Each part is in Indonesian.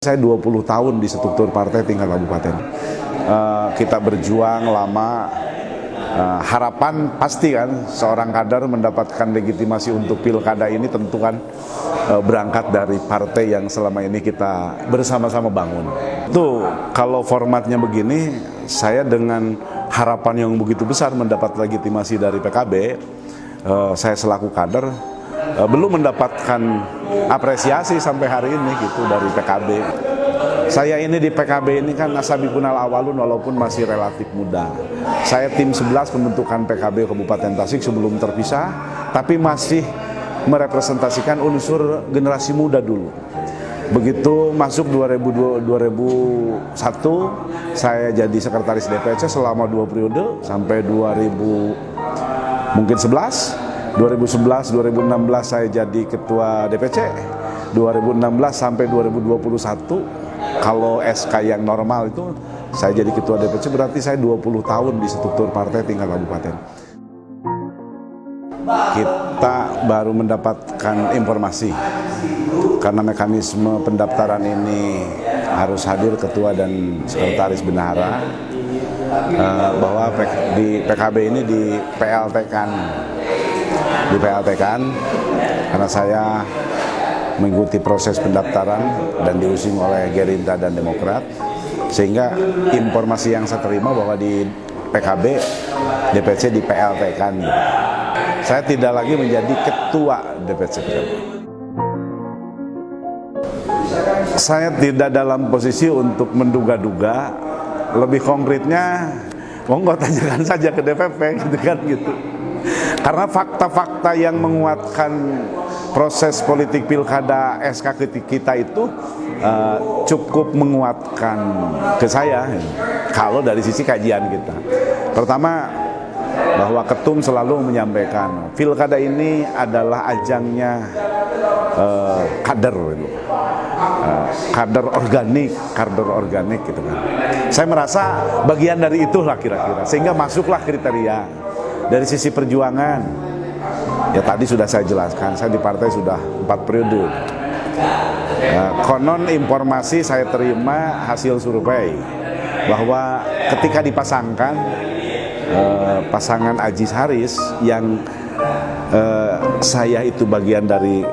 Saya 20 tahun di struktur partai tingkat kabupaten. Kita berjuang lama, harapan pasti kan seorang kader mendapatkan legitimasi untuk pilkada ini tentu kan berangkat dari partai yang selama ini kita bersama-sama bangun. Tuh kalau formatnya begini, saya dengan harapan yang begitu besar mendapat legitimasi dari PKB, saya selaku kader belum mendapatkan apresiasi sampai hari ini gitu dari PKB. Saya ini di PKB ini kan nasabiqunal awalun walaupun masih relatif muda. Saya tim 11 pembentukan PKB Kabupaten Tasik sebelum terpisah, tapi masih merepresentasikan unsur generasi muda dulu. Begitu masuk 2001, saya jadi sekretaris DPC selama 2 periode sampai 2011, 2016 saya jadi ketua DPC, 2016 sampai 2021, kalau SK yang normal itu saya jadi ketua DPC, berarti saya 20 tahun di struktur partai tingkat kabupaten. Kita baru mendapatkan informasi, karena mekanisme pendaftaran ini harus hadir ketua dan sekretaris bendahara, bahwa di PKB ini di PLT-kan karena saya mengikuti proses pendaftaran dan diusung oleh Gerindra dan Demokrat, sehingga informasi yang saya terima bahwa di PKB DPC di PLT-kan. Saya tidak lagi menjadi ketua DPC PKB. Saya tidak dalam posisi untuk menduga-duga, lebih konkretnya monggo tanyakan saja ke DPP gitu kan gitu. Karena fakta-fakta yang menguatkan proses politik pilkada SK kita itu cukup menguatkan ke saya kalau dari sisi kajian kita. Pertama, bahwa ketum selalu menyampaikan pilkada ini adalah ajangnya kader organik gitu kan. Saya merasa bagian dari itulah kira-kira, sehingga masuklah kriteria. Dari sisi perjuangan, ya tadi sudah saya jelaskan, saya di partai sudah 4 periode. Konon informasi saya terima hasil survei bahwa ketika dipasangkan pasangan Ajis Haris yang saya itu bagian dari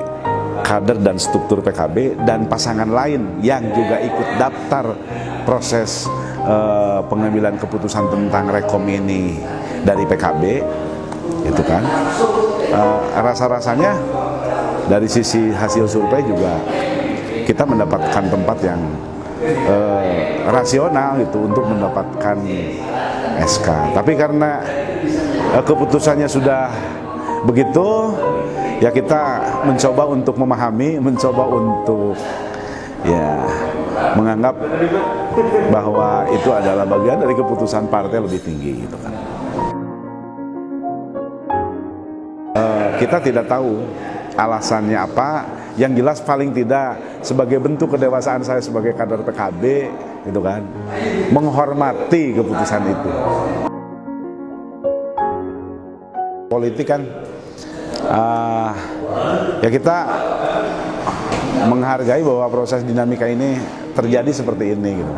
kader dan struktur PKB, dan pasangan lain yang juga ikut daftar proses pengambilan keputusan tentang rekom ini dari PKB, itu kan rasa-rasanya dari sisi hasil survei juga kita mendapatkan tempat yang rasional itu untuk mendapatkan SK. Tapi karena keputusannya sudah begitu, ya kita mencoba untuk memahami, mencoba untuk ya menganggap bahwa itu adalah bagian dari keputusan partai lebih tinggi gitu kan. Kita tidak tahu alasannya apa, yang jelas paling tidak sebagai bentuk kedewasaan saya sebagai kader PKB gitu kan, menghormati keputusan itu. Politik kan ya kita menghargai bahwa proses dinamika ini terjadi seperti ini gitu.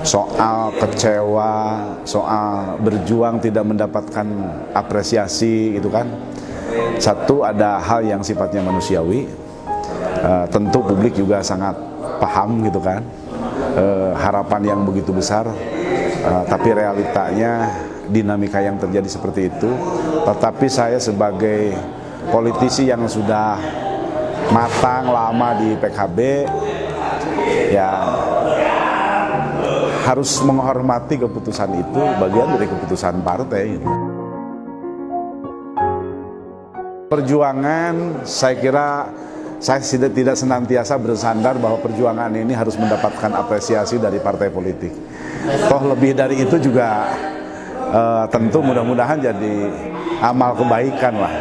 Soal kecewa, soal berjuang tidak mendapatkan apresiasi gitu kan. Satu, ada hal yang sifatnya manusiawi, tentu publik juga sangat paham gitu kan, harapan yang begitu besar, tapi realitanya dinamika yang terjadi seperti itu. Tetapi saya sebagai politisi yang sudah matang lama di PKB, ya harus menghormati keputusan itu, bagian dari keputusan partai. Perjuangan, saya kira saya tidak senantiasa bersandar bahwa perjuangan ini harus mendapatkan apresiasi dari partai politik. Toh lebih dari itu juga tentu mudah-mudahan jadi amal kebaikan lah,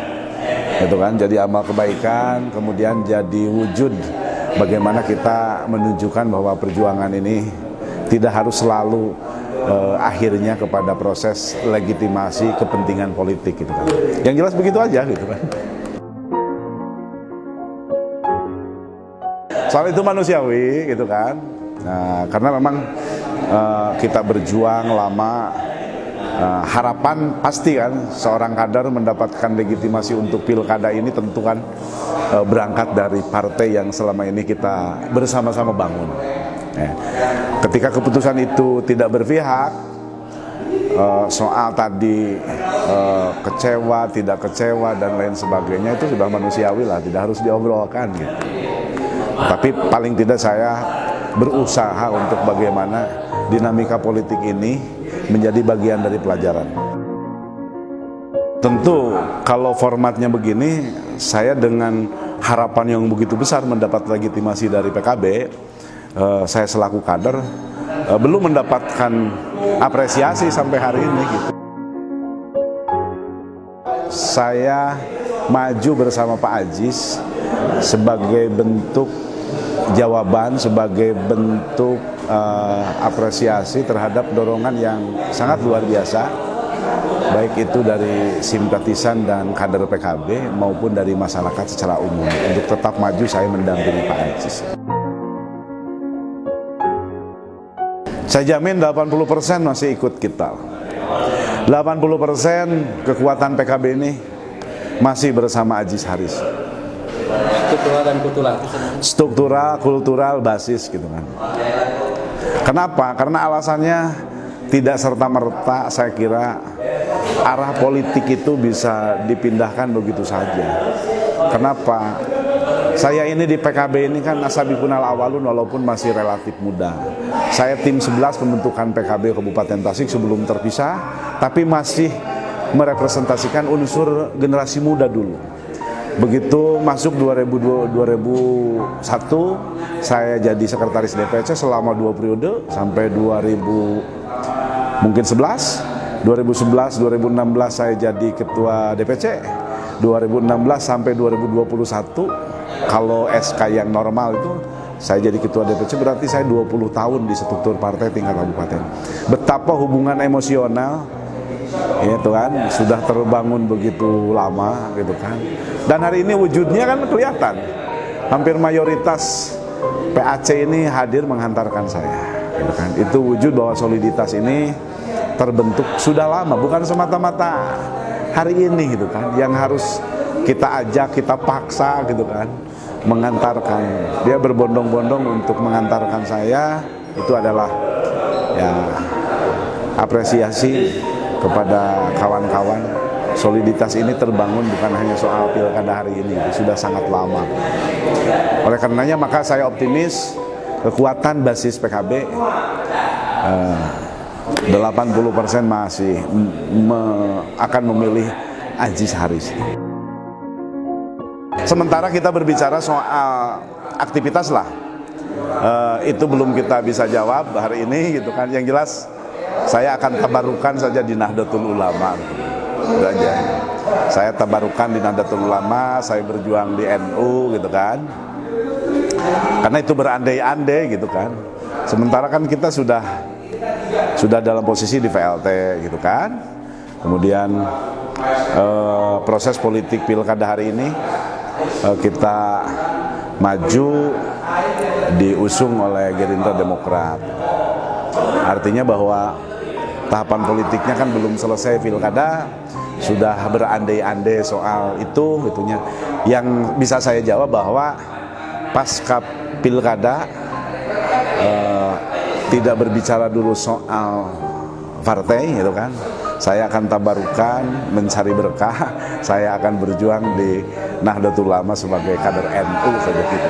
gitu kan? Jadi amal kebaikan, kemudian jadi wujud bagaimana kita menunjukkan bahwa perjuangan ini tidak harus selalu akhirnya kepada proses legitimasi kepentingan politik gitu kan. Yang jelas begitu aja gitu kan. Soal itu manusiawi gitu kan. Nah, karena memang kita berjuang lama, harapan pasti kan seorang kader mendapatkan legitimasi untuk pilkada ini tentu kan berangkat dari partai yang selama ini kita bersama-sama bangun. Ketika keputusan itu tidak berpihak, soal tadi kecewa, tidak kecewa dan lain sebagainya itu sudah manusiawi lah, tidak harus diobrolkan gitu. Tapi paling tidak saya berusaha untuk bagaimana dinamika politik ini menjadi bagian dari pelajaran. Tentu kalau formatnya begini, saya dengan harapan yang begitu besar mendapat legitimasi dari PKB, saya selaku kader belum mendapatkan apresiasi sampai hari ini gitu. Saya maju bersama Pak Aziz sebagai bentuk jawaban, sebagai bentuk apresiasi terhadap dorongan yang sangat luar biasa, baik itu dari simpatisan dan kader PKB maupun dari masyarakat secara umum. Untuk tetap maju saya mendampingi Pak Aziz. Saya jamin 80% masih ikut kita. 80% kekuatan PKB ini masih bersama Aziz Haris. Struktural dan kultural. Struktural, kultural, basis gitu kan. Kenapa? Karena alasannya tidak serta-merta saya kira arah politik itu bisa dipindahkan begitu saja. Kenapa? Saya ini di PKB ini kan asabiqunal awalun walaupun masih relatif muda. Saya tim 11 pembentukan PKB Kabupaten Tasik sebelum terpisah, tapi masih merepresentasikan unsur generasi muda dulu. Begitu masuk 2001, saya jadi sekretaris DPC selama 2 periode sampai 2011, 2016 saya jadi ketua DPC, 2016 sampai 2021. Kalau SK yang normal itu saya jadi ketua DPC, berarti saya 20 tahun di struktur partai tingkat kabupaten. Betapa hubungan emosional itu kan sudah terbangun begitu lama gitu kan. Dan hari ini wujudnya kan kelihatan. Hampir mayoritas PAC ini hadir menghantarkan saya gitu kan. Itu wujud bahwa soliditas ini terbentuk sudah lama, bukan semata-mata hari ini gitu kan. Yang harus kita ajak, kita paksa gitu kan, mengantarkan. Dia berbondong-bondong untuk mengantarkan saya. Itu adalah ya apresiasi kepada kawan-kawan. Soliditas ini terbangun bukan hanya soal pilkada hari ini, itu sudah sangat lama. Oleh karenanya maka saya optimis kekuatan basis PKB 80% masih akan memilih Aziz Haris. Sementara kita berbicara soal aktivitas lah, itu belum kita bisa jawab hari ini gitu kan. Yang jelas saya akan tabarukan saja di Nahdlatul Ulama. Itu aja. Saya tabarukan di Nahdlatul Ulama, saya berjuang di NU gitu kan. Karena itu berandai-andai gitu kan. Sementara kan kita sudah dalam posisi di VLT gitu kan. Kemudian proses politik pilkada hari ini kita maju diusung oleh Gerindra Demokrat. Artinya bahwa tahapan politiknya kan belum selesai pilkada, sudah berandai-andai soal itunya. Yang bisa saya jawab bahwa pasca pilkada tidak berbicara dulu soal partai gitu kan. Saya akan tabarukan, mencari berkah, saya akan berjuang di Nahdlatul Ulama sebagai kader NU saja gitu.